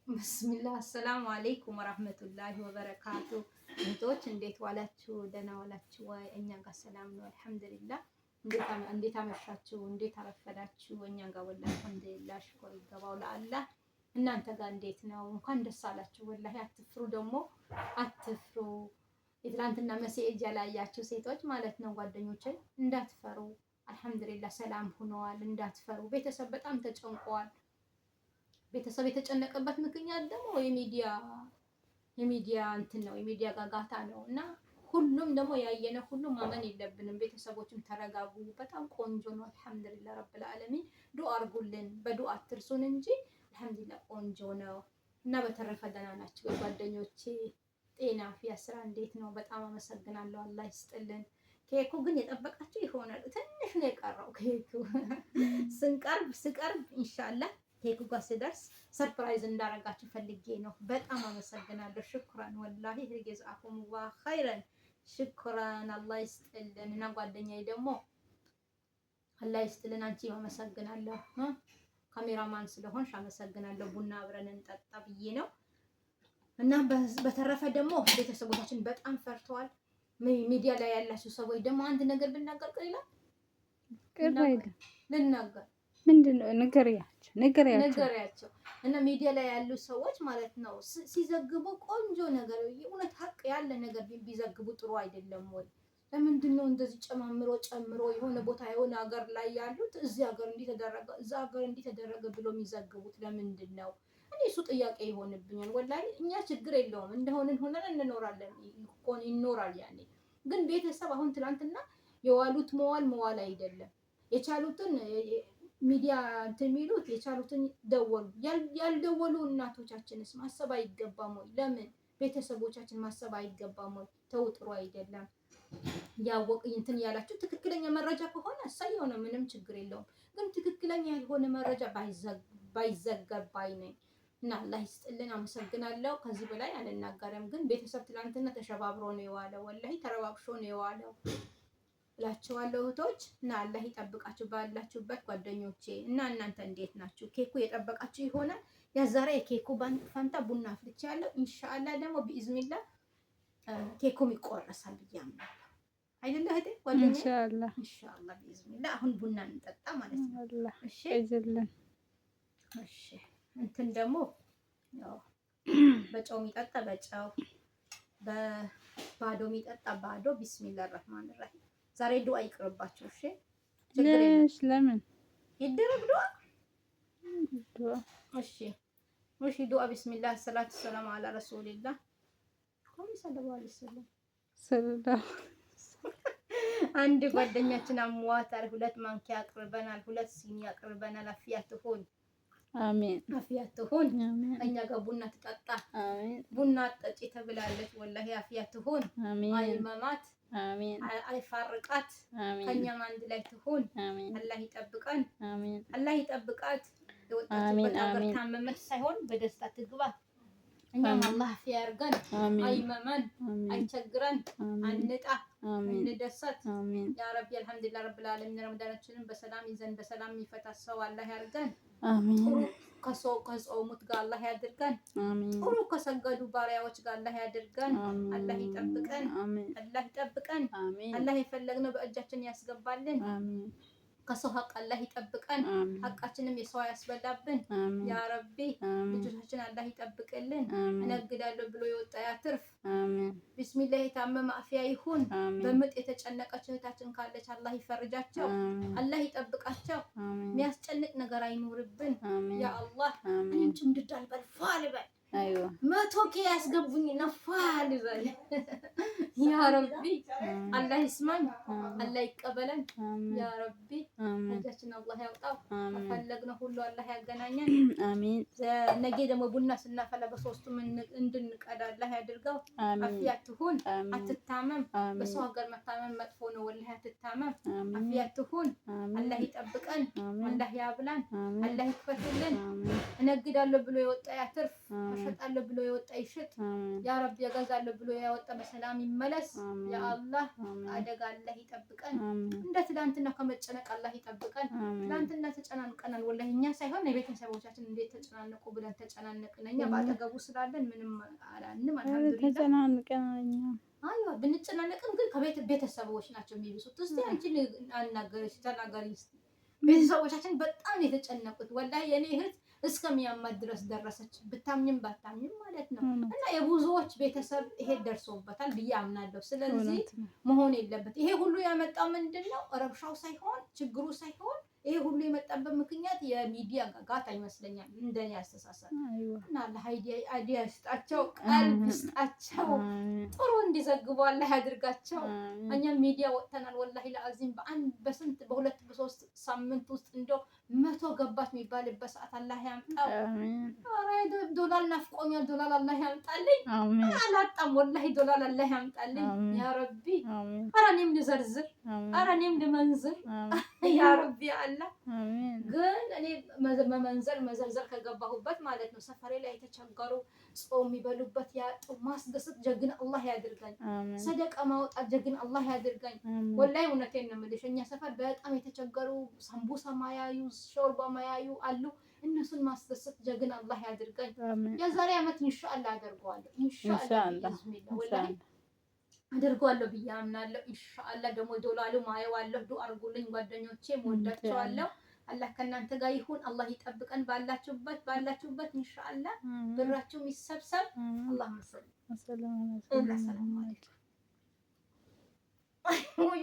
ብስሚላህ አሰላሙ አለይኩም ወራህመቱላሂ ወበረካቱ። እህቶች እንዴት ዋላችሁ? ደህና ዋላችሁ ወይ? እኛ ጋር ሰላም ነው አልሐምዱሊላህ። እንዴት አመሻችሁ? እንዴት አረፈዳችሁ? እኛ ጋር ወላሂ አልሐምዱሊላህ ሽኩር ይገባው ለአላህ። እናንተ ጋር እንዴት ነው? እንኳን ደስ አላችሁ። ወላሂ አትፍሩ፣ ደግሞ አትፍሩ። የትላንትና መሴጅ ያላያችሁ ሴቶች ማለት ነው ጓደኞቼ እንዳትፈሩ። አልሐምዱሊላህ ሰላም ሆነዋል። እንዳትፈሩ። ቤተሰብ በጣም ተጨንቀዋል። ቤተሰብ የተጨነቀበት ምክንያት ደግሞ የሚዲያ እንትን ነው፣ የሚዲያ ጋጋታ ነው። እና ሁሉም ደግሞ ያየነ ሁሉም ማመን የለብንም። ቤተሰቦችም ተረጋጉ። በጣም ቆንጆ ነው አልሐምዱሊላህ ረብል ዓለሚን። ዱአ አድርጉልን፣ በዱአ አትርሱን እንጂ አልሐምዱሊላህ ቆንጆ ነው። እና በተረፈ ደህና ናችሁ ጓደኞቼ? ጤና ፊያ ስራ እንዴት ነው? በጣም አመሰግናለሁ። አላህ ይስጥልን። ኬኩ ግን የጠበቃችሁ ይሆናል። ትንሽ ነው የቀረው ኬኩ። ስቀርብ ኢንሻአላህ ኬኩ ጋር ስደርስ ሰርፕራይዝ እንዳረጋችሁ ፈልጌ ነው። በጣም አመሰግናለሁ። ሽኩራን ወላሂ ጀዛኩም ዋ ኸይረን ሽኩራን። አላህ ይስጥልን። እና ጓደኛዬ ደግሞ አላህ ይስጥልን። አንቺ አመሰግናለሁ። ካሜራማን ስለሆንሽ አመሰግናለሁ። ቡና አብረን እንጠጣ ብዬ ነው። እና በተረፈ ደግሞ ቤተሰቦቻችን በጣም ፈርተዋል። ሚዲያ ላይ ያላችሁ ሰዎች ደግሞ አንድ ነገር ብናገር ልናገር ምንድነው? ንገሪያቸው እና ሚዲያ ላይ ያሉ ሰዎች ማለት ነው ሲዘግቡ ቆንጆ ነገር እውነት ሀቅ ያለ ነገር ቢዘግቡ ጥሩ አይደለም ወይ? ለምንድን ነው እንደዚህ ጨምሮ የሆነ ቦታ የሆነ ሀገር ላይ ያሉት እዚህ ሀገር እንዲተደረገ እዛ ሀገር እንዲተደረገ ብሎ የሚዘግቡት ለምንድን ነው? እኔ እሱ ጥያቄ ይሆንብኛል ወላሂ። እኛ ችግር የለውም እንደሆንን ሆነን እንኖራለን ይኖራል። ያኔ ግን ቤተሰብ አሁን ትናንትና የዋሉት መዋል አይደለም የቻሉትን ሚዲያ እንትን የሚሉት የቻሉትን ደወሉ። ያልደወሉ እናቶቻችንስ ማሰብ አይገባም ወይ? ለምን ቤተሰቦቻችን ማሰብ አይገባም ወይ? ተው ጥሩ አይደለም። ያወቅ እንትን ያላችሁ ትክክለኛ መረጃ ከሆነ እሰየው ነው፣ ምንም ችግር የለውም። ግን ትክክለኛ ያልሆነ መረጃ ባይዘገብ ባይ ነኝ። እና አላህ ይስጥልን። አመሰግናለሁ። ከዚህ በላይ አልናገርም። ግን ቤተሰብ ትላንትና ተሸባብሮ ነው የዋለው፣ ወላሂ ተረባብሾ ነው የዋለው እላችኋለሁ እህቶች። እና አላህ ይጠብቃችሁ ባላችሁበት ጓደኞቼ። እና እናንተ እንዴት ናችሁ? ኬኩ የጠበቃችሁ ይሆናል። ያዛሬ የኬኩ ፈንታ ቡና አፍልቻለሁ። ኢንሻአላህ ደግሞ ቢኢዝኒላህ ኬኩም ይቆረሳል ብያምናለሁ። አይደለ እህቴ ጓደኛዬ? ኢንሻአላህ ቢኢዝኒላህ። አሁን ቡና እንጠጣ ማለት ነው። እሺ አይዘልን። እሺ እንትን ደግሞ ያው በጨው የሚጠጣ በጨው፣ በባዶ የሚጠጣ ባዶ። ቢስሚላህ ረህማን ረሂም። ዛሬ ዱአ ይቅርባችሁ። እሺ ለምን ይደረግ ዱአ? እሺ ዱአ። ቢስሚላህ ሰላቱ ሰላም አላ ረሱሊላህ ሰለላሁ ዐለይሂ ወሰለም። አንድ ጓደኛችን አሟታል። 2 ማንኪያ አቅርበናል፣ 2 ሲኒ አቅርበናል። አፍያ ትሁን አሜን፣ አፍያ ትሁን። እኛ ጋር ቡና ትጠጣ። አሜን። ቡና ጠጪ ተብላለች። ወላሂ አፍያ ትሁን። አሜን። አይመማት። አሜን። አይፋርቃት። አሜን። ከኛም አንድ ላይ ትሁን። አሜን። አላህ ይጠብቀን። አሜን። አላህ ይጠብቃት። የወጣችበት ሀገር ታመመች ሳይሆን በደስታ ትግባ። እኛም አላህ አፍያ ያርገን። አይመመን፣ አይቸግረን፣ አንጣ፣ እንደሰት። ያ ረቢ አልሐምዱሊላህ ረብል ዓለሚን። ረመዳናችንን በሰላም ይዘን በሰላም የሚፈታ ሰው አላህ ያርገን። አሜን። ጥሩ ከጾሙት ጋር አላህ ያድርገን። አሜን። ጥሩ ከሰገዱ ባሪያዎች ጋር አላህ ያድርገን። አላህ ይጠብቀን። አላህ ይጠብቀን። አላህ የፈለግነው በእጃችን ያስገባልን። አሜን። ከሰው ሀቅ አላህ ይጠብቀን። ሀቃችንም የሰው ያስበላብን። ያ ረቢ ልጆቻችን አላህ ይጠብቅልን። እነግዳለሁ ብሎ የወጣ ያትርፍ። ቢስሚላህ። የታመመ አፍያ ይሁን። በምጥ የተጨነቀች እህታችን ካለች አላህ ይፈርጃቸው። አላህ ይጠብቃቸው። የሚያስጨንቅ ነገር አይኖርብን። ያ አላህ እኔም ጭምድድ አልበል ፏል በል 100K ያስገቡኝ ነፋል በል ያ ረቢ። አላህ ይስማኝ፣ አላህ ይቀበለን። ያ ረቢ እጃችን አላህ ያውጣው። ፈለግነው ሁሉ አላህ ያገናኘን። አሜን። ነገ ደግሞ ቡና ስናፈላ በሶስቱም እንድንቀዳ አላህ ያድርገው። አፍያ ትሁን። አትታመም። በሰው ሀገር መታመም መጥፎ ነው። ወላሂ አትታመም። አፍያ ትሁን። አላህ ይጠብቀን። አላህ ያብላን። አላህ ይክፈትልን። እነግዳለሁ ብሎ የወጣ ያትርፍ። እሸጣለሁ ብሎ የወጣ ይሽጥ። ያ ረቢ ያገዛለሁ ብሎ ያወጣ በሰላም ይመለስ። እንመለስ። ያ አላህ አደጋ አላህ ይጠብቀን። እንደ ትላንትና ከመጨነቅ አላህ ይጠብቀን። ትላንትና ተጨናንቀናል ወላሂ እኛ ሳይሆን የቤተሰቦቻችን እንዴት ተጨናነቁ ብለን ተጨናነቅን። እኛ ባጠገቡ ስላለን ምንም አላልንም። አልሐምዱሊላህ ተጨናንቀናል እኛ። አይዋ ብንጨናነቅም ግን ቤተሰቦች ናቸው የሚብሱት። እስቲ አንቺ አናገረሽ ተናገሪ እስቲ። ቤተሰቦቻችን በጣም የተጨነቁት ወላሂ የኔ እህት እስከሚያማት ድረስ ደረሰች። ብታምኝም ባታምኝም ማለት ነው። እና የብዙዎች ቤተሰብ ይሄ ደርሶበታል ብዬ አምናለሁ። ስለዚህ መሆን የለበት። ይሄ ሁሉ ያመጣው ምንድነው? ረብሻው ሳይሆን ችግሩ ሳይሆን ይሄ ሁሉ የመጣበት ምክንያት የሚዲያ ጋጋታ ይመስለኛል እንደኔ አስተሳሰብ። እና አላህ አይዲያ ይስጣቸው፣ ቀልብ ይስጣቸው፣ ጥሩ እንዲዘግቡ አላህ ያድርጋቸው። እኛም ሚዲያ ወጥተናል ወላሂ ለአዚም በስንት በሁለት በሶስት ሳምንት ውስጥ እንደው 100 ገባት የሚባልበት ሰዓት አላህ ያምጣው። ኧረ ዶላር ናፍቆኛል። ዶላር አላህ ያምጣልኝ። አላጣም ወላሂ ዶላር አላህ ያምጣልኝ ያ ረቢ። ኧረ እኔም ልዘርዝር፣ ኧረ እኔም ልመንዝር ያ ረቢ አላህ። ግን እኔ መዘርዘር ከገባሁበት ማለት ነው ሰፈሬ ላይ የተቸገሩ ጾም የሚበሉበት ያጡ ማስደሰት ጀግና አላህ ያድርገኝ። ሰደቃ ማውጣት ጀግና አላህ ያድርገኝ። ወላሂ እውነቴን ነው የምልሽ። እኛ ሰፈር በጣም የተቸገሩ ሰንቡሳ ማያዩ ሾርባ ማያዩ አሉ። እነሱን ማስደሰት ጀግና አላህ ያድርገኝ። የዛሬ ዓመት ኢንሻአላህ አደርገዋለሁ። ኢንሻአላህ ወላሂ አደርገዋለሁ ብዬ አምናለሁ። ኢንሻአላህ ደግሞ ዶላሩ ማየዋለሁ። ዱአ አድርጉልኝ ጓደኞቼ፣ ወዳችኋለሁ። አላህ ከእናንተ ጋር ይሁን። አላህ ይጠብቀን ባላችሁበት ኢንሻአላህ። ብራችሁም ይሰብሰብ። አላህ መሰለኝ። ሰላም አለይኩም።